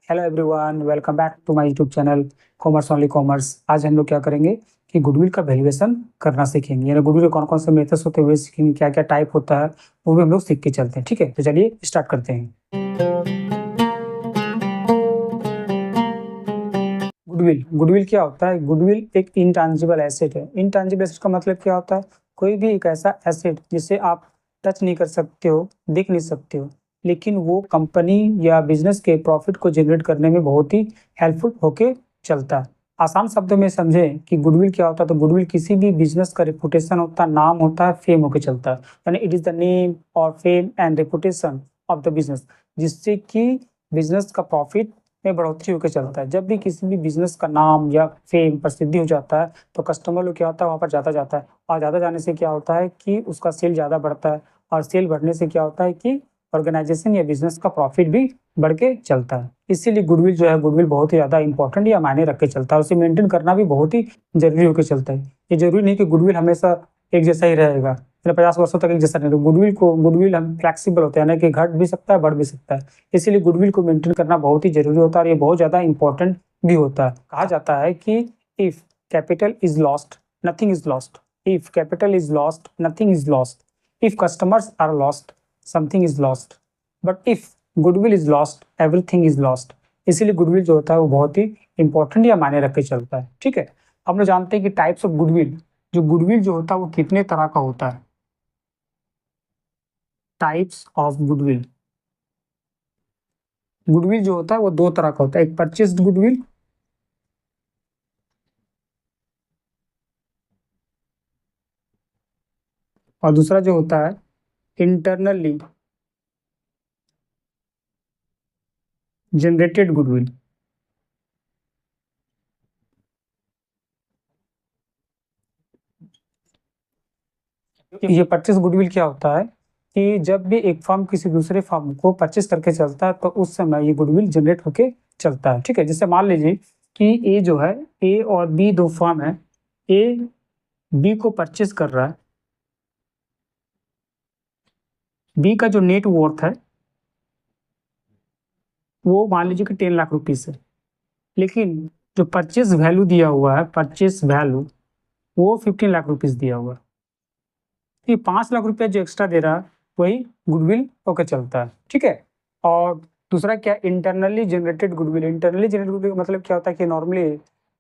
Hello everyone, welcome back to my YouTube channel commerce only commerce. आज हम लोग क्या करेंगे कि गुडविल का वैल्यूएशन करना सीखेंगे। यानी गुडविल के कौन कौन से मेथड्स होते हुए सीखेंगे, क्या क्या टाइप होता है वो भी हम लोग सीख के चलते हैं। ठीक है, तो चलिए स्टार्ट करते हैं। गुडविल गुडविल क्या होता है? गुडविल एक इंटैंजिबल एसेट है। इंटैंजिबल एसेट का मतलब क्या होता है? कोई भी एक ऐसा एसेट जिसे आप टच नहीं कर सकते हो, देख नहीं सकते हो, लेकिन वो कंपनी या बिजनेस के प्रॉफिट को जनरेट करने में बहुत ही हेल्पफुल होके चलता है। आसान शब्दों में समझें कि गुडविल क्या होता है, तो गुडविल किसी भी बिजनेस का रेपुटेशन होता है, नाम होता है, फेम होके चलता है। यानी इट इज द नेम और fame and reputation of the business, जिससे कि बिजनेस का प्रॉफिट में बढ़ोतरी होकर चलता है। जब भी किसी भी बिजनेस का नाम या फेम प्रसिद्धि हो जाता है तो कस्टमर लोग क्या होता है, वहाँ पर ज़्यादा जाता है, और ज़्यादा जाने से क्या होता है कि उसका सेल ज़्यादा बढ़ता है, और सेल बढ़ने से क्या होता है कि ऑर्गेनाइजेशन या बिजनेस का प्रॉफिट भी बढ़ के चलता है। इसीलिए गुडविल जो है, गुडविल बहुत ही ज़्यादा इंपॉर्टेंट या मायने रख के चलता है। उसे मेंटेन करना भी बहुत ही जरूरी होकर चलता है। ये जरूरी नहीं कि गुडविल हमेशा एक जैसा ही रहेगा, मतलब 50 वर्षों तक एक जैसा नहीं। गुडविल हम फ्लेक्सिबल होते हैं, यानी कि घट भी सकता है, बढ़ भी सकता है। इसीलिए गुडविल को मेंटेन करना बहुत ही जरूरी होता है, और ये बहुत ज़्यादा इंपॉर्टेंट भी होता है। कहा जाता है कि if capital is lost, nothing is lost. If capital is lost, nothing is lost. If customers are lost, something is lost. But if goodwill is lost, everything is lost. इसीलिए गुडविल जो होता है वो बहुत ही इंपॉर्टेंट या मायने रख के चलता है। ठीक है, हम लोग जानते हैं कि टाइप्स ऑफ गुडविल, जो गुडविल जो होता है वो कितने तरह का होता है। टाइप्स ऑफ गुडविल, गुडविल जो होता है वो दो तरह का होता है। एक परचेस्ड गुडविल, और दूसरा जो होता है इंटरनली जनरेटेड गुडविल। ये परचेस गुडविल क्या होता है कि जब भी एक फर्म किसी दूसरे फर्म को परचेस करके चलता है तो उस समय ये गुडविल जनरेट होके चलता है। ठीक है, जैसे मान लीजिए कि ए जो है, ए और बी दो फर्म है। ए बी को परचेस कर रहा है। बी का जो नेट वर्थ है वो मान लीजिए कि 10 लाख रुपीज है, लेकिन जो परचेस वैल्यू दिया हुआ है, परचेस वैल्यू, वो 15 लाख रुपीज दिया हुआ है। ये 5 लाख रुपया जो एक्स्ट्रा दे रहा है वही गुडविल होकर चलता है। ठीक है, और दूसरा क्या, internally generated goodwill. Internally generated goodwill का मतलब क्या होता है कि नॉर्मली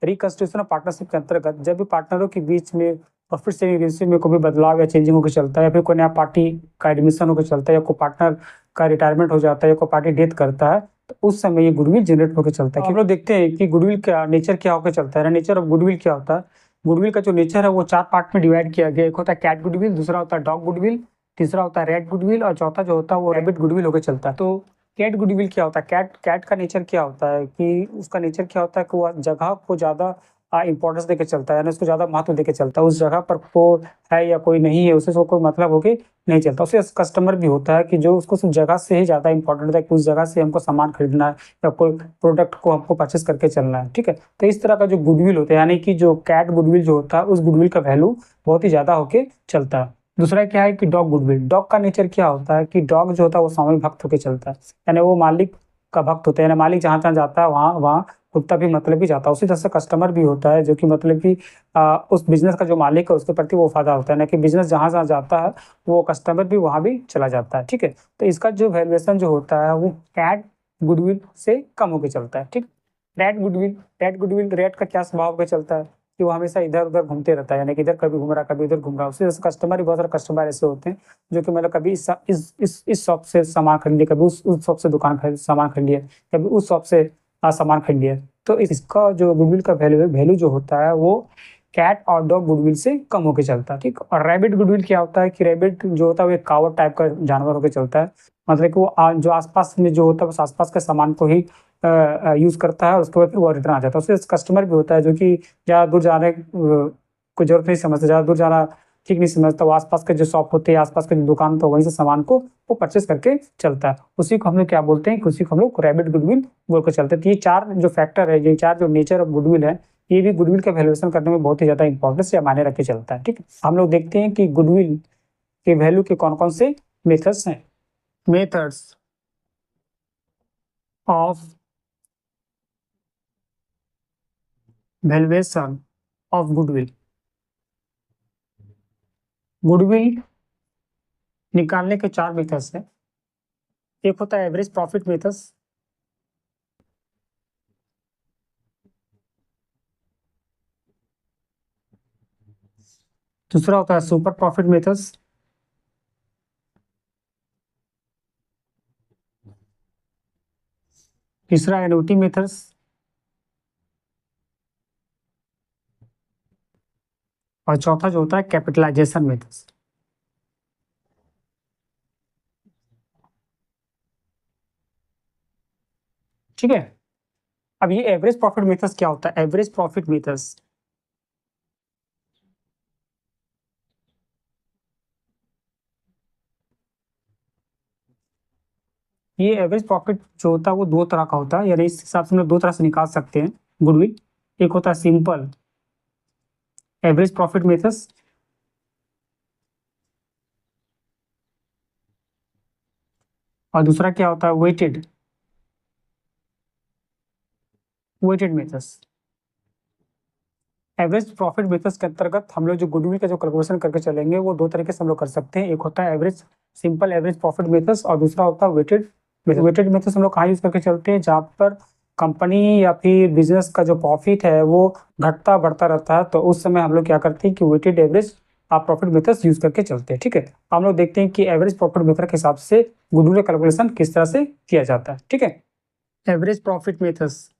रिकंस्ट्रक्शन ऑफ पार्टनरशिप के अंतर्गत जब भी पार्टनरों के बीच में प्रॉफिट शेयरिंग रेशियो में कोई भी बदलाव या चेंजिंग होकर चलता है, या फिर कोई नया पार्टी का एडमिशन होकर चलता है, या कोई पार्टनर का रिटायरमेंट हो जाता है, या कोई पार्टी डेथ करता है, तो उस समय ये गुडविल जनरेट होकर चलता है। हम लोग देखते हैं कि गुडविल का नेचर क्या होकर चलता है। नेचर ऑफ गुडविल क्या होता है? गुडविल का जो नेचर है वो चार पार्ट में डिवाइड किया गया। एक होता है कैट गुडविल, दूसरा होता है डॉग गुडविल, तीसरा होता है रेड गुडविल, और चौथा जो होता है वो रैबिट गुडविल होकर चलता है। तो कैट गुडविल क्या होता है? कैट कैट का नेचर क्या होता है कि उसका नेचर क्या होता है कि वो जगह को ज़्यादा इंपॉर्टेंस देके चलता है, यानी उसको ज़्यादा महत्व देके चलता है। उस जगह पर को है या कोई नहीं है, उससे उसको कोई मतलब होके नहीं चलता। उससे कस्टमर भी होता है कि जो उसको उस जगह से ही ज़्यादा इंपॉर्टेंट होता है कि उस जगह से हमको सामान खरीदना है या कोई प्रोडक्ट को हमको परचेस करके चलना है। ठीक है, तो इस तरह का जो गुडविल होता है, यानी कि जो कैट गुडविल जो होता है, उस गुडविल का वैल्यू बहुत ही ज़्यादा होके चलता है। दूसरा क्या है कि डॉग गुडविल। डॉग का नेचर क्या होता है कि डॉग जो होता है वो स्वामी भक्त होके चलता है, यानी वो मालिक का भक्त होता है। यानी मालिक जहाँ जहाँ जाता है वहाँ वहाँ कुत्ता भी मतलब भी जाता है। उसी तरह से कस्टमर भी होता है जो कि मतलब कि उस बिजनेस का जो मालिक है उसके प्रति वो वफादार होता है, ना कि बिजनेस जहाँ जहाँ जाता है वो कस्टमर भी वहाँ भी चला जाता है। ठीक है, तो इसका जो वैल्यूएशन जो होता है वो कैट गुडविल से कम होकर चलता है। ठीक, रैट गुडविल, रैट का क्या स्वभाव पे चलता है कि वो हमेशा इधर उधर घूमते रहता है, यानी कि इधर कभी घूम रहा कभी उधर घूम रहा है। उससे कस्टमर भी, बहुत सारे कस्टमर ऐसे होते हैं जो कि मतलब कभी इस शॉप से सामान खरीद लिया, कभी उस शॉप से दुकान खरीद सामान खरीद लिया, कभी उस शॉप से सामान खरीद लिया। तो इसका जो गुडविल का वैल्यू जो होता है वो कैट और डॉग गुडविल से कम होकर चलता है। ठीक, और रैबिट गुडविल क्या होता है कि रैबिट जो होता है वो एक कावड़ टाइप का जानवर होकर चलता है। मतलब कि वो जो आसपास में जो होता है बस आसपास के सामान को ही यूज करता है, और उसके बाद फिर वो रिटर्न आ जाता है। उससे कस्टमर भी होता है जो कि ज़्यादा दूर जाने को जरूरत नहीं समझता, ज़्यादा दूर जाना ठीक नहीं समझता। वो आसपास के जो शॉप होते हैं, आसपास के जो दुकान, तो वहीं से सामान को वो परचेस करके चलता है। उसी को हम लोग क्या बोलते हैं कि उसी को हम लोग रैबिट गुडविल बोल कर चलते हैं। तो ये चार जो फैक्टर है, ये चार जो नेचर ऑफ गुडविल है, ये भी गुडविल का वैल्यूएशन करने में बहुत ही ज्यादा इंपॉर्टेंस या मायने रख के चलता है। ठीक है, हम लोग देखते हैं कि गुडविल के वैल्यू के कौन कौन से मेथड्स हैं। Methods of valuation of goodwill. Goodwill निकालने के 4 मेथड्स हैं। एक होता है एवरेज प्रॉफिट मेथड्स, दूसरा होता है सुपर प्रॉफिट मेथड्स, तीसरा एन्युटी मेथड्स, और चौथा जो होता है कैपिटलाइजेशन मेथड्स। ठीक है। अब ये एवरेज प्रॉफिट मेथड्स क्या होता है? एवरेज प्रॉफिट मेथड्स ये एवरेज प्रॉफिट जो होता है वो दो तरह का होता है, यानी इस हिसाब से हम लोग दो तरह से निकाल सकते हैं गुडविल। एक होता है सिंपल एवरेज प्रॉफिट मेथड्स, और दूसरा क्या होता है weighted methods. Average profit methods के अंतर्गत हम लोग जो गुडविल का जो कैलकुलेशन करके चलेंगे वो दो तरीके से हम लोग कर सकते हैं। एक होता है average simple average profit methods, और दूसरा होता है वेटेड मेथड्स। हम लोग कहाँ यूज करके चलते हैं? जहाँ पर कंपनी या फिर बिजनेस का जो प्रॉफिट है वो घटता बढ़ता रहता है, तो उस समय हम लोग क्या करते हैं कि वेटेड एवरेज आप प्रॉफिट मेथड्स यूज करके चलते हैं। ठीक है। हम लोग देखते हैं कि एवरेज प्रॉफिट मेथड के हिसाब से गुडविल कैलकुलेशन किस तरह से किया जाता है। ठीक है। एवरेज प्रॉफिट मेथड्स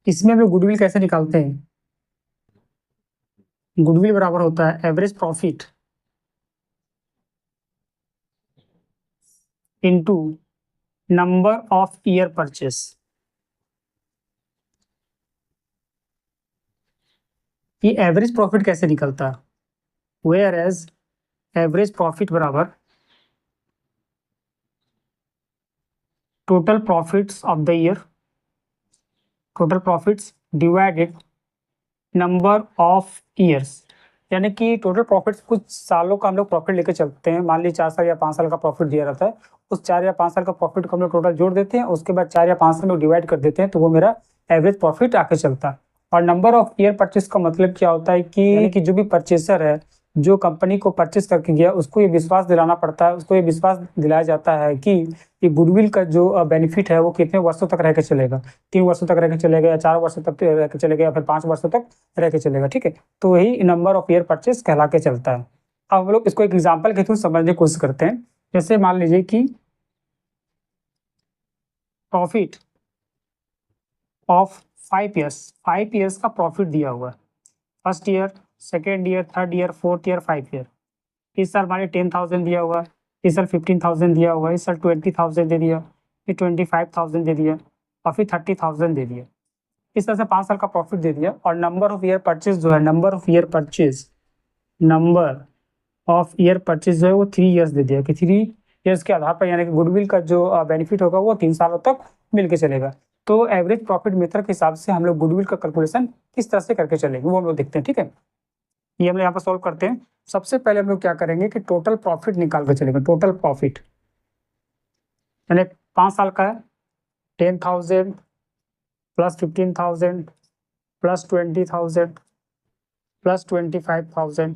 इसमें हम लोग गुडविल कैसे निकालते हैं? गुडविल बराबर होता है average profit into number of year purchase. ये एवरेज प्रॉफिट कैसे निकलता है? वेयर एज एवरेज प्रॉफिट बराबर total profits of the year, total profits divided number of years. यानी कि टोटल प्रॉफिट्स कुछ सालों का हम लोग प्रॉफिट लेके चलते हैं। मान लीजिए 4 साल या 5 साल का प्रॉफिट दिया रहता है, उस 4 या 5 साल का प्रॉफिट को हम लोग टोटल जोड़ देते हैं, उसके बाद 4 या 5 साल में डिवाइड कर देते हैं, तो वो मेरा एवरेज प्रॉफिट आके चलता है। और नंबर ऑफ ईयर परचेस का मतलब क्या होता है कि यानी कि जो भी परचेसर है, जो कंपनी को परचेस करके गया, उसको ये विश्वास दिलाना पड़ता है, उसको ये विश्वास दिलाया जाता है कि ये गुडविल का जो बेनिफिट है वो कितने वर्षों तक रह के चलेगा। 3 वर्षों तक रह के चलेगा, या 4 वर्षों तक रह के चलेगा, या फिर 5 वर्षों तक रह के चलेगा। ठीक है। तो वही नंबर ऑफ ईयर परचेस कहला के चलता है। अब हम लोग इसको एक एग्जाम्पल के थ्रू समझने की कोशिश करते हैं। जैसे मान लीजिए कि प्रॉफिट ऑफ 5 ईयर्स, 5 ईयर्स का प्रॉफिट दिया हुआ है। First year, second year, third year, fourth year, 5 year. इस साल हमारे 10,000 दिया हुआ है, इस साल 15,000 दिया हुआ है, इस साल 20,000 दे दिया, फिर 25,000 दे दिया, और फिर 30,000 दे दिया। इस तरह से 5 साल का प्रॉफिट दे दिया। और नंबर ऑफ ईयर परचेज जो है, नंबर ऑफ ईयर परचेज जो है वो 3 ईयर्स दे दिया कि 3 ईयर्स के आधार पर, यानी कि गुडविल का जो बेनिफिट होगा वो 3 सालों तक मिल के चलेगा। तो एवरेज प्रॉफिट मेथड के हिसाब से हम लोग गुडविल का कैलकुलेशन किस तरह से करके चलेंगे वो हम लोग देखते हैं। ठीक है। ये हम लोग यहाँ पर सॉल्व करते हैं। सबसे पहले हम लोग क्या करेंगे कि टोटल प्रॉफिट निकाल के चलेंगे। टोटल प्रॉफिट यानी 5 साल का है, 10,000 प्लस 15,000 प्लस 20,000 प्लस 25,000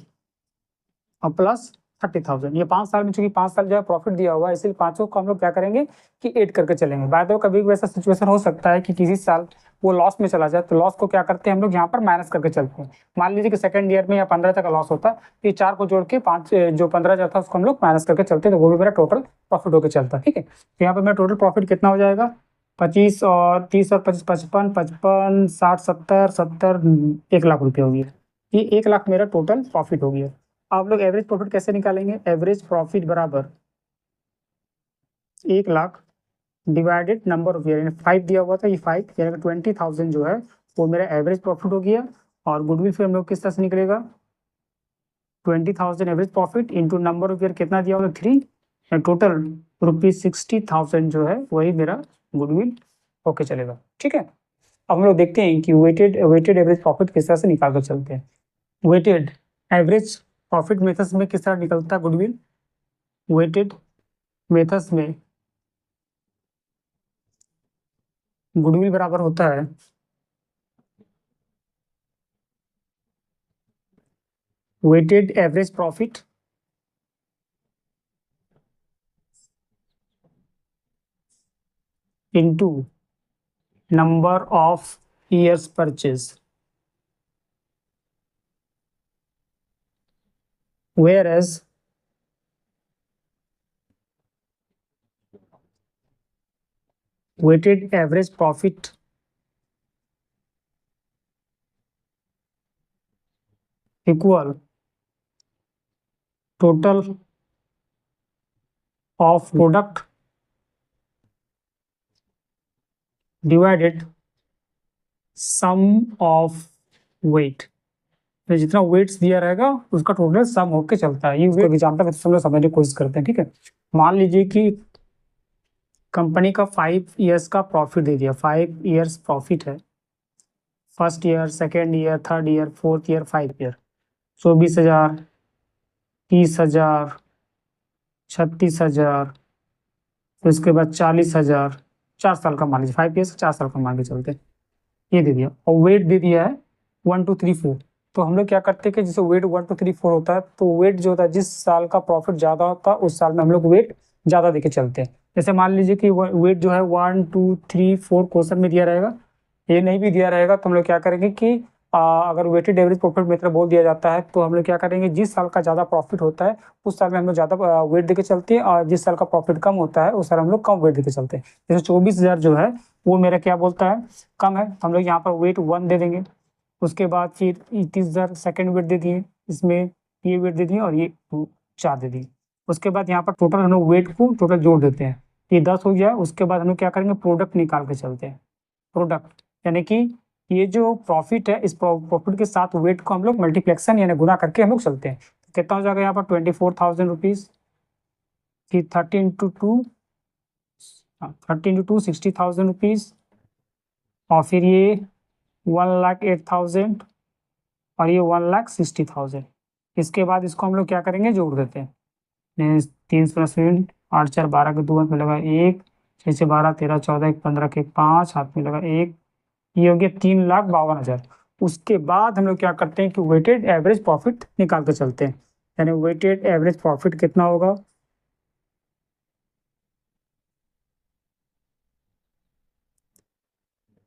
और प्लस 30,000। ये 5 साल में, चूंकि 5 साल जो है प्रॉफिट दिया हुआ है, इसलिए पांचों को हम लोग क्या करेंगे कि ऐड करके चलेंगे। बाय द वे कभी भी ऐसा सिचुएशन हो सकता है कि किसी साल वो लॉस में चला जाए, तो लॉस को क्या करते हैं हम लोग यहाँ पर माइनस करके चलते हैं। मान लीजिए कि सेकंड ईयर में या 15 तक का लॉस होता है, तो ये 4 को जोड़ के 5 जो 15,000 था उसको हम लोग माइनस करके चलते हैं, तो वो भी मेरा टोटल प्रॉफिट होकर चलता है। ठीक है। तो यहाँ पर मेरा टोटल प्रॉफिट कितना हो जाएगा? 25 और 30 और 25, 55, 55, 60, 70, 70, 1 लाख रुपये हो गया। ये 1 लाख मेरा टोटल प्रॉफिट हो गया। आप लोग एवरेज प्रॉफिट कैसे निकालेंगे? एवरेज प्रॉफिट बराबर 1 lakh divided number of year, यानी 5 दिया हुआ था, ये 5 यानी 20,000 जो है वो मेरा एवरेज प्रॉफिट हो गया। और गुडविल फिर हम लोग किस तरह से निकलेगा? 20,000 average profit into number of year कितना दिया हुआ? 3, टोटल ₹60,000 जो है वही मेरा गुडविल होके चलेगा। ठीक है। अब हम लोग देखते हैं कि वेटेड एवरेज प्रॉफिट किस तरह से निकाल कर चलते हैं। वेटेड एवरेज प्रॉफिट मेथड्स में किस तरह निकलता है गुडविल? वेटेड मेथड्स में गुडविल बराबर होता है weighted average profit into number of years purchase, whereas weighted average profit equal total of product divided sum of weight। तो जितना वेट्स दिया रहेगा उसका टोटल सम होके चलता है। ये उसको एग्जाम्पल में हम लोग समझने की कोशिश करते हैं, ठीक है। मान लीजिए कि कंपनी का 5 ईयर्स का प्रॉफिट दे दिया, 5 ईयर्स प्रॉफिट है, first year, second year, third year, fourth year, 5 year, 24,000, 30,000, 36,000, फिर उसके बाद 40,000, 4 साल का मान लीजिए, 5 ईयर्स 4 साल का मान के चलते हैं। ये दे दिया और वेट दे दिया है 1 2 3 4। तो हम लोग क्या करते हैं कि जैसे वेट 1 2 3 4 होता है, तो वेट जो होता है जिस साल का प्रॉफिट ज्यादा होता है उस साल में हम लोग वेट ज्यादा देके चलते हैं। जैसे मान लीजिए कि वेट जो है 1 2 3 4 क्वेश्चन में दिया रहेगा, ये नहीं भी दिया रहेगा तो हम लोग क्या करेंगे कि अगर वेटेड एवरेज प्रॉफिट मेथड बोल दिया जाता है तो हम लोग क्या करेंगे, जिस साल का ज्यादा प्रॉफिट होता है उस साल में हम लोग ज्यादा वेट देके चलते हैं, और जिस साल का प्रॉफिट कम होता है उस साल हम लोग कम वेट देके चलते हैं। जैसे 24,000 जो है वो मेरा क्या बोलता है, कम है, हम लोग यहाँ पर वेट 1 दे देंगे। उसके बाद फिर 30,000 सेकेंड वेट दे दिए, इसमें ये वेट दे दिए और ये 4 दे दिए। उसके बाद यहाँ पर टोटल हम लोग वेट को टोटल जोड़ देते हैं, ये 10 हो गया। उसके बाद हम लोग क्या करेंगे, प्रोडक्ट निकाल के चलते हैं। प्रोडक्ट यानी कि ये जो प्रॉफिट है, इस प्रॉफिट के साथ वेट को हम लोग मल्टीप्लेक्शन यानी गुना करके हम लोग चलते हैं। कितना हो जाएगा यहाँ पर 24,000 रुपीज, फिर 30 इंटू 2 60,000 रुपीज, और फिर ये 1,08,000 और ये 1,60,000। इसके बाद इसको हम लोग क्या करेंगे, जोड़ देते हैं। 3 8 4 12 के 2 हाथ में लगा 1, 6 6 12 13 14 1 15 के 5 हाथ में लगा 1, ये हो गया 3,52,000। उसके बाद हम लोग क्या करते हैं कि वेटेड एवरेज प्रॉफिट निकाल के चलते हैं। यानी वेटेड एवरेज प्रॉफिट कितना होगा,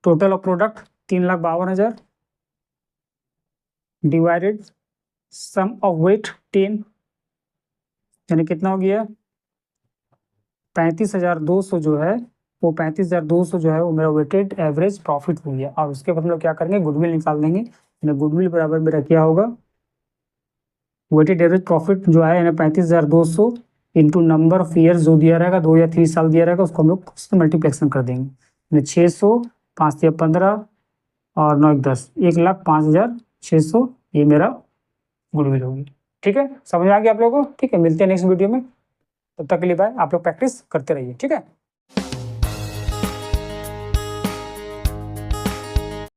total of product 3,52,000 divided sum of weight 10, यानी कितना हो गया 35,200 जो है, वो 35,200 जो है वो मेरा वेटेड एवरेज प्रॉफिट हो गया। और उसके बाद हम लोग क्या करेंगे, गुडविल निकाल देंगे। यानी गुडविल बराबर मेरा क्या होगा, वेटेड एवरेज प्रॉफिट जो है यानी 35,200 इंटू नंबर ऑफ ईयर्स जो दिया रहेगा, 2 या 3 साल दिया रहेगा, उसको हम लोग उससे मल्टीप्लेक्शन कर देंगे। यानी 600, 5 या 15 और 9 10, 1,05,600 ये मेरा गुडविल होगी। ठीक है, समझ आ गया आप लोगों को। ठीक है, मिलते हैं नेक्स्ट वीडियो में, तब तक के लिए बाय। आप लोग प्रैक्टिस करते रहिए, ठीक है।